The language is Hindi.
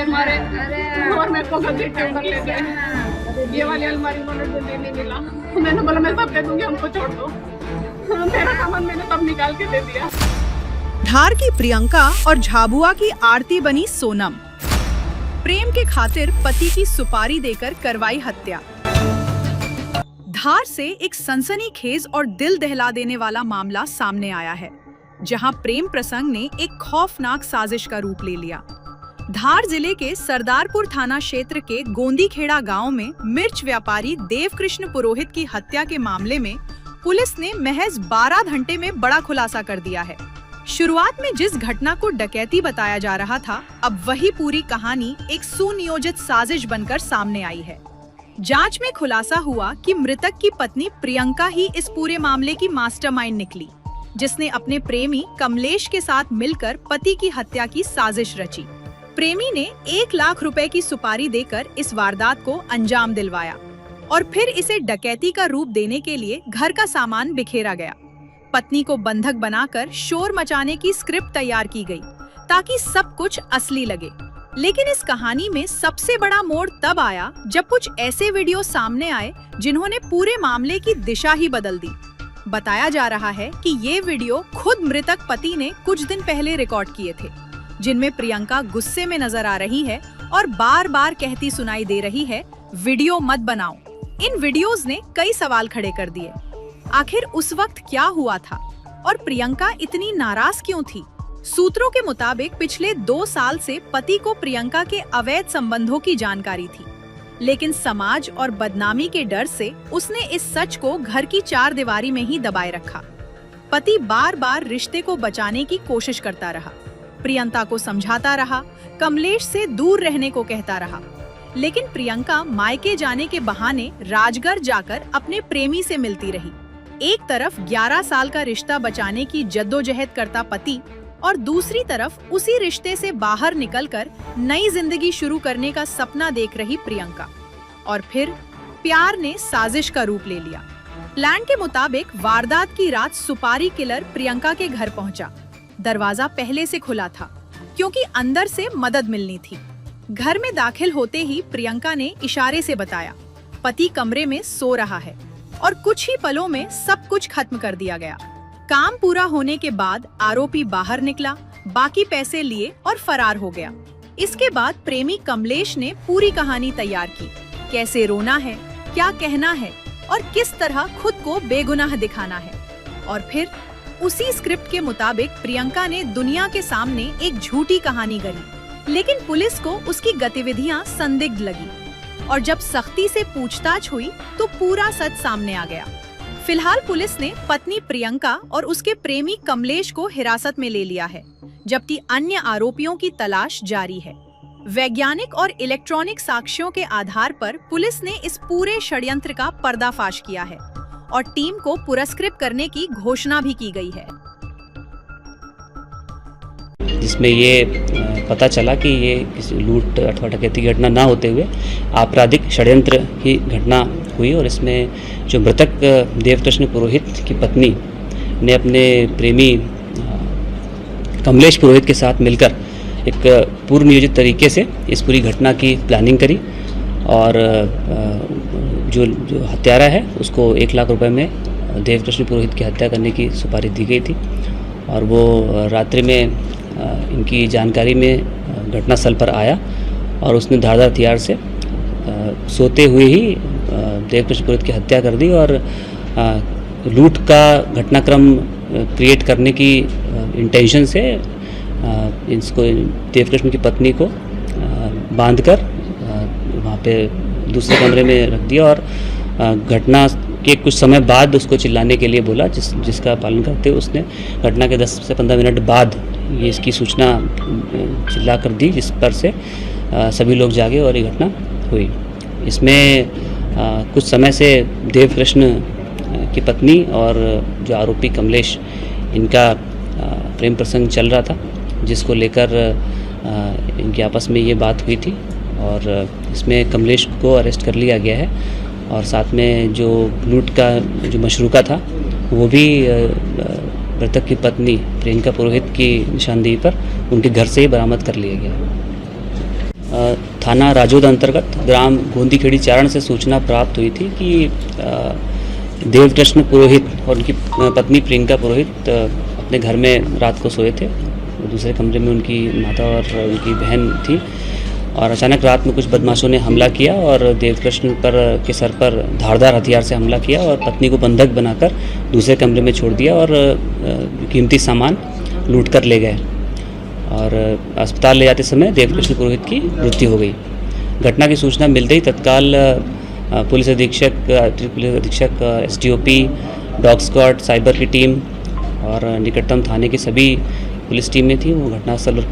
के मारे और मेरे को घसीट के अंदर ले गए। ये वाली अलमारी उन्होंने जल्दी नहीं मिला, मैंने बोला मैं सब दे दूंगी, हमको छोड़ दो। मेरा सामान मैंने सब निकाल के दे दिया। धार की प्रियंका और झाबुआ की आरती बनी सोनम। प्रेम के खातिर पति की सुपारी देकर करवाई हत्या। धार से एक सनसनीखेज और दिल दहला देने वाला मामला सामने आया है, जहां प्रेम प्रसंग ने एक खौफनाक साजिश का रूप ले लिया। धार जिले के सरदारपुर थाना क्षेत्र के गोंदीखेड़ा गांव में मिर्च व्यापारी देवकृष्ण पुरोहित की हत्या के मामले में पुलिस ने महज 12 घंटे में बड़ा खुलासा कर दिया है। शुरुआत में जिस घटना को डकैती बताया जा रहा था, अब वही पूरी कहानी एक सुनियोजित साजिश बनकर सामने आई है। जांच में खुलासा हुआ कि मृतक की पत्नी प्रियंका ही इस पूरे मामले की मास्टरमाइंड निकली, जिसने अपने प्रेमी कमलेश के साथ मिलकर पति की हत्या की साजिश रची। प्रेमी ने 1 लाख रुपए की सुपारी देकर इस वारदात को अंजाम दिलवाया और फिर इसे डकैती का रूप देने के लिए घर का सामान बिखेरा गया। पत्नी को बंधक बनाकर शोर मचाने की स्क्रिप्ट तैयार की गई ताकि सब कुछ असली लगे। लेकिन इस कहानी में सबसे बड़ा मोड़ तब आया जब कुछ ऐसे वीडियो सामने आए जिन्होंने पूरे मामले की दिशा ही बदल दी। बताया जा रहा है कि ये वीडियो खुद मृतक पति ने कुछ दिन पहले रिकॉर्ड किए थे, जिनमें प्रियंका गुस्से में नजर आ रही है और बार बार कहती सुनाई दे रही है, वीडियो मत बनाओ। इन वीडियोस ने कई सवाल खड़े कर दिए। आखिर उस वक्त क्या हुआ था और प्रियंका इतनी नाराज क्यों थी? सूत्रों के मुताबिक पिछले 2 साल से पति को प्रियंका के अवैध संबंधों की जानकारी थी, लेकिन समाज और बदनामी के डर से उसने इस सच को घर की 4 दीवारी में ही दबाए रखा। पति बार बार रिश्ते को बचाने की कोशिश करता रहा, प्रियंका को समझाता रहा, कमलेश से दूर रहने को कहता रहा, लेकिन प्रियंका मायके जाने के बहाने राजगढ़ जाकर अपने प्रेमी से मिलती रही। एक तरफ 11 साल का रिश्ता बचाने की जद्दोजहद करता पति और दूसरी तरफ उसी रिश्ते से बाहर निकलकर नई जिंदगी शुरू करने का सपना देख रही प्रियंका। और फिर प्यार ने साजिश का रूप ले लिया। प्लान के मुताबिक वारदात की रात सुपारी किलर प्रियंका के घर पहुंचा। दरवाजा पहले से खुला था क्योंकि अंदर से मदद मिलनी थी। घर में दाखिल होते ही प्रियंका ने इशारे से बताया, पति कमरे में सो रहा है, और कुछ ही पलों में सब कुछ खत्म कर दिया गया। काम पूरा होने के बाद आरोपी बाहर निकला, बाकी पैसे लिए और फरार हो गया। इसके बाद प्रेमी कमलेश ने पूरी कहानी तैयार की, कैसे रोना है, क्या कहना है और किस तरह खुद को बेगुनाह दिखाना है। और फिर उसी स्क्रिप्ट के मुताबिक प्रियंका ने दुनिया के सामने एक झूठी कहानी गढ़ी, लेकिन पुलिस को उसकी गतिविधियां संदिग्ध लगी और जब सख्ती से पूछताछ हुई तो पूरा सच सामने आ गया। फिलहाल पुलिस ने पत्नी प्रियंका और उसके प्रेमी कमलेश को हिरासत में ले लिया है, जबकि अन्य आरोपियों की तलाश जारी है। वैज्ञानिक और इलेक्ट्रॉनिक साक्ष्यों के आधार पर पुलिस ने इस पूरे षड्यंत्र का पर्दाफाश किया है और टीम को पुरस्कृत करने की घोषणा भी की गई है। जिसमें ये पता चला कि ये किसी लूट अथवा डकैती की घटना ना होते हुए आपराधिक षड्यंत्र की घटना हुई और इसमें जो मृतक देवकृष्ण पुरोहित की पत्नी ने अपने प्रेमी कमलेश पुरोहित के साथ मिलकर एक पूर्व नियोजित तरीके से इस पूरी घटना की प्लानिंग करी और जो हत्यारा है उसको 1 लाख रुपए में देवकृष्ण पुरोहित की हत्या करने की सुपारी दी गई थी। और वो रात्रि में इनकी जानकारी में घटनास्थल पर आया और उसने धारदार हथियार से सोते हुए ही देवकृष्ण पुरोहित की हत्या कर दी और लूट का घटनाक्रम क्रिएट करने की इंटेंशन से इसको देवकृष्ण की पत्नी को बांधकर वहाँ पे दूसरे कमरे में रख दिया और घटना के कुछ समय बाद उसको चिल्लाने के लिए बोला, जिसका पालन करते हुए उसने घटना के 10 से 15 मिनट बाद ये इसकी सूचना चिल्ला कर दी, जिस पर से सभी लोग जागे और ये घटना हुई। इसमें कुछ समय से देवकृष्ण की पत्नी और जो आरोपी कमलेश, इनका प्रेम प्रसंग चल रहा था, जिसको लेकर इनकी आपस में ये बात हुई थी और इसमें कमलेश को अरेस्ट कर लिया गया है और साथ में जो लूट का जो मशरूका था वो भी मृतक की पत्नी प्रियंका पुरोहित की निशानदेही पर उनके घर से ही बरामद कर लिया गया। थाना राजोद अंतर्गत ग्राम गोंदीखेड़ी चारण से सूचना प्राप्त हुई थी कि देवकृष्ण पुरोहित और उनकी पत्नी प्रियंका पुरोहित अपने घर में रात को सोए थे। दूसरे कमरे में उनकी माता और उनकी बहन थी और अचानक रात में कुछ बदमाशों ने हमला किया और देवकृष्ण के सर पर धारदार हथियार से हमला किया और पत्नी को बंधक बनाकर दूसरे कमरे में छोड़ दिया और कीमती सामान लूट कर ले गए और अस्पताल ले जाते समय देवकृष्ण पुरोहित की मृत्यु हो गई। घटना की सूचना मिलते ही तत्काल पुलिस अधीक्षक SDOP, डॉग स्क्वाड, साइबर की टीम और निकटतम थाने की सभी पुलिस टीमें थी वो घटनास्थल